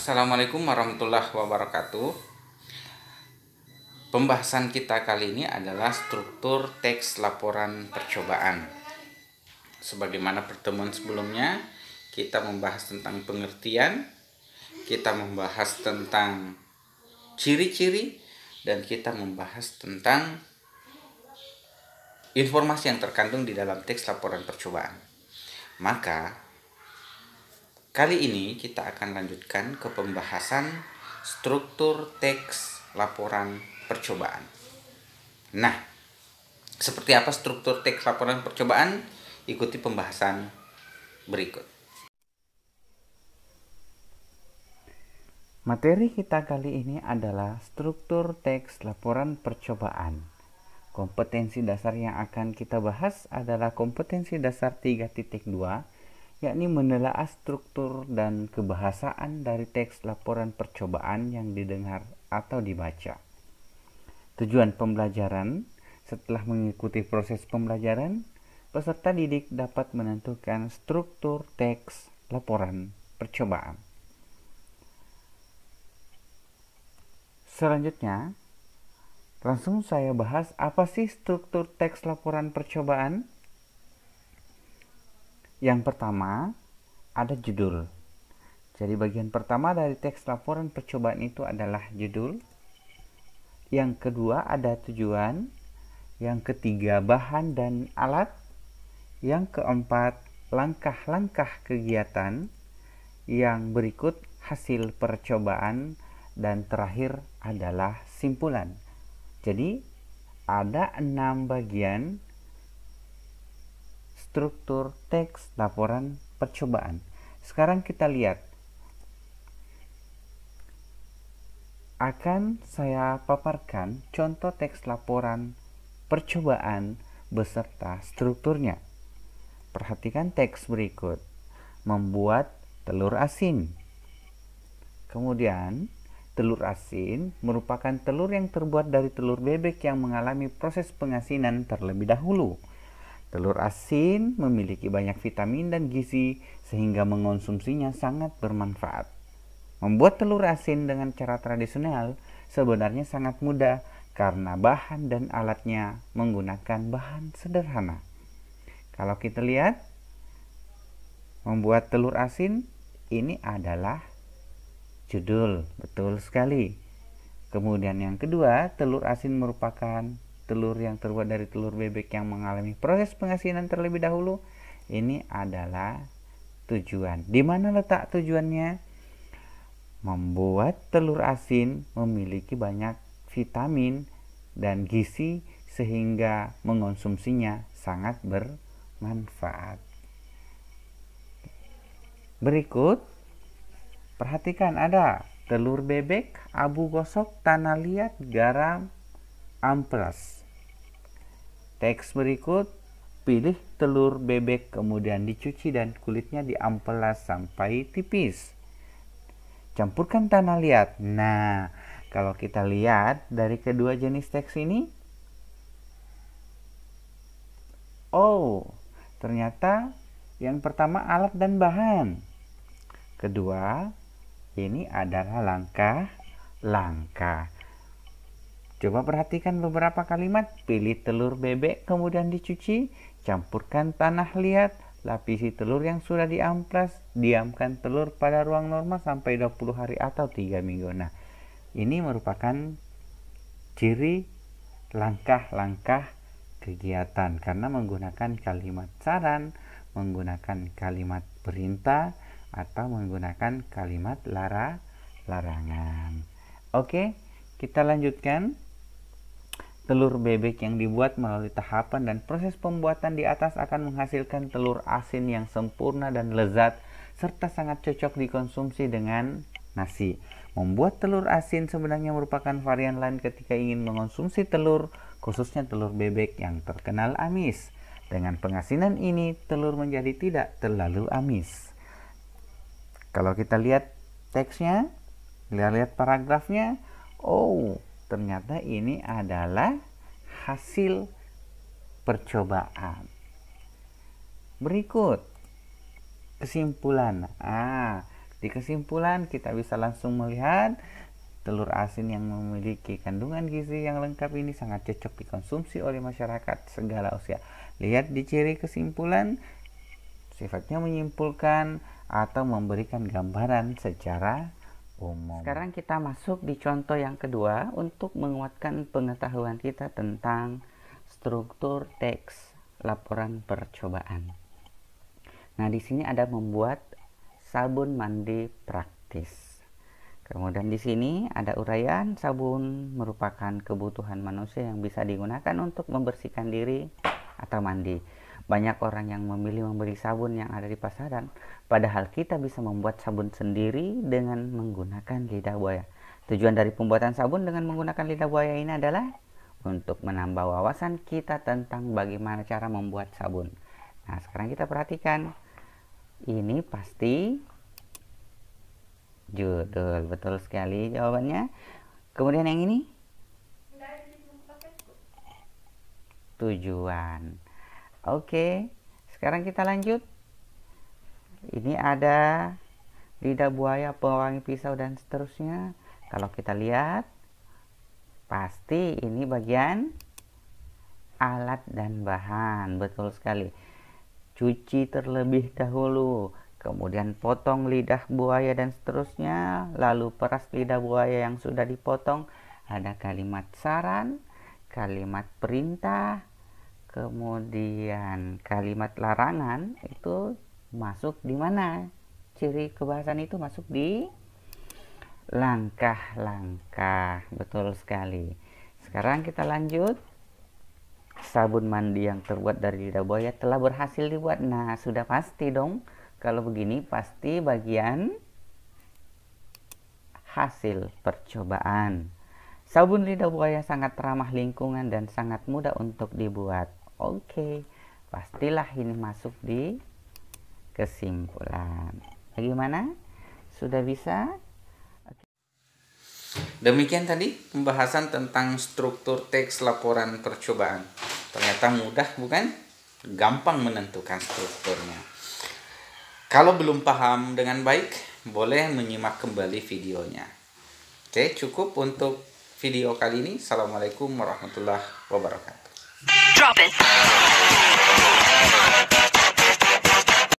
Assalamualaikum warahmatullahi wabarakatuh. Pembahasan kita kali ini adalah struktur teks laporan percobaan. Sebagaimana pertemuan sebelumnya, kita membahas tentang pengertian, kita membahas tentang ciri-ciri, dan kita membahas tentang informasi yang terkandung di dalam teks laporan percobaan. Maka kali ini kita akan lanjutkan ke pembahasan struktur teks laporan percobaan. Nah, seperti apa struktur teks laporan percobaan? Ikuti pembahasan berikut. Materi kita kali ini adalah struktur teks laporan percobaan. Kompetensi dasar yang akan kita bahas adalah kompetensi dasar 3.2, yakni menelaah struktur dan kebahasaan dari teks laporan percobaan yang didengar atau dibaca. Tujuan pembelajaran: setelah mengikuti proses pembelajaran, peserta didik dapat menentukan struktur teks laporan percobaan. Selanjutnya, langsung saya bahas apa sih struktur teks laporan percobaan. Yang pertama, ada judul. Jadi bagian pertama dari teks laporan percobaan itu adalah judul. Yang kedua ada tujuan. Yang ketiga bahan dan alat. Yang keempat langkah-langkah kegiatan. Yang berikut hasil percobaan. Dan terakhir adalah simpulan. Jadi ada 6 bagian struktur teks laporan percobaan. Sekarang kita lihat. Akan saya paparkan contoh teks laporan percobaan beserta strukturnya. Perhatikan teks berikut. Membuat telur asin. Kemudian, telur asin merupakan telur yang terbuat dari telur bebek yang mengalami proses pengasinan terlebih dahulu. Telur asin memiliki banyak vitamin dan gizi sehingga mengonsumsinya sangat bermanfaat. Membuat telur asin dengan cara tradisional sebenarnya sangat mudah karena bahan dan alatnya menggunakan bahan sederhana. Kalau kita lihat, membuat telur asin ini adalah judul, betul sekali. Kemudian yang kedua, telur asin merupakan telur yang terbuat dari telur bebek yang mengalami proses pengasinan terlebih dahulu. Ini adalah tujuan. Di mana letak tujuannya? Membuat telur asin memiliki banyak vitamin dan gizi sehingga mengonsumsinya sangat bermanfaat. Berikut, perhatikan ada telur bebek, abu gosok, tanah liat, garam, amplas. Teks berikut, pilih telur bebek kemudian dicuci dan kulitnya diamplas sampai tipis. Campurkan tanah liat. Nah, kalau kita lihat dari kedua jenis teks ini, ternyata yang pertama alat dan bahan. Kedua, ini adalah langkah-langkah. Coba perhatikan beberapa kalimat. Pilih telur bebek kemudian dicuci, campurkan tanah liat, lapisi telur yang sudah diamplas, diamkan telur pada ruang normal sampai 20 hari atau 3 minggu. Nah, ini merupakan ciri langkah-langkah kegiatan karena menggunakan kalimat saran, menggunakan kalimat perintah, atau menggunakan kalimat larangan. Oke, kita lanjutkan. Telur bebek yang dibuat melalui tahapan dan proses pembuatan di atas akan menghasilkan telur asin yang sempurna dan lezat serta sangat cocok dikonsumsi dengan nasi. Membuat telur asin sebenarnya merupakan varian lain ketika ingin mengonsumsi telur, khususnya telur bebek yang terkenal amis. Dengan pengasinan ini, telur menjadi tidak terlalu amis. Kalau kita lihat teksnya, lihat paragrafnya, ternyata ini adalah hasil percobaan. Berikut kesimpulan. Di kesimpulan kita bisa langsung melihat telur asin yang memiliki kandungan gizi yang lengkap ini sangat cocok dikonsumsi oleh masyarakat segala usia. Lihat di ciri kesimpulan, sifatnya menyimpulkan atau memberikan gambaran secara umum. Sekarang kita masuk di contoh yang kedua untuk menguatkan pengetahuan kita tentang struktur teks laporan percobaan. Nah, di sini ada membuat sabun mandi praktis. Kemudian di sini ada uraian sabun merupakan kebutuhan manusia yang bisa digunakan untuk membersihkan diri atau mandi. Banyak orang yang memilih membeli sabun yang ada di pasaran, padahal kita bisa membuat sabun sendiri dengan menggunakan lidah buaya. Tujuan dari pembuatan sabun dengan menggunakan lidah buaya ini adalah untuk menambah wawasan kita tentang bagaimana cara membuat sabun. Nah, sekarang kita perhatikan. Ini pasti judul, betul sekali jawabannya. Kemudian yang ini tujuan. Oke, sekarang kita lanjut. Ini ada lidah buaya, pewangi pisau, dan seterusnya. Kalau kita lihat, pasti ini bagian alat dan bahan. Betul sekali. Cuci terlebih dahulu, kemudian potong lidah buaya dan seterusnya, lalu peras lidah buaya yang sudah dipotong. Ada kalimat saran, kalimat perintah, kemudian kalimat larangan. Itu masuk di mana? Ciri kebahasan itu masuk di langkah-langkah. Betul sekali. Sekarang kita lanjut. Sabun mandi yang terbuat dari lidah buaya telah berhasil dibuat. Nah, sudah pasti dong. Kalau begini pasti bagian hasil percobaan. Sabun lidah buaya sangat ramah lingkungan dan sangat mudah untuk dibuat. Oke, pastilah ini masuk di kesimpulan. Bagaimana? Sudah bisa? Demikian tadi pembahasan tentang struktur teks laporan percobaan. Ternyata mudah, bukan? Gampang menentukan strukturnya. Kalau belum paham dengan baik, boleh menyimak kembali videonya. Oke, cukup untuk video kali ini. Assalamualaikum warahmatullahi wabarakatuh. Drop it.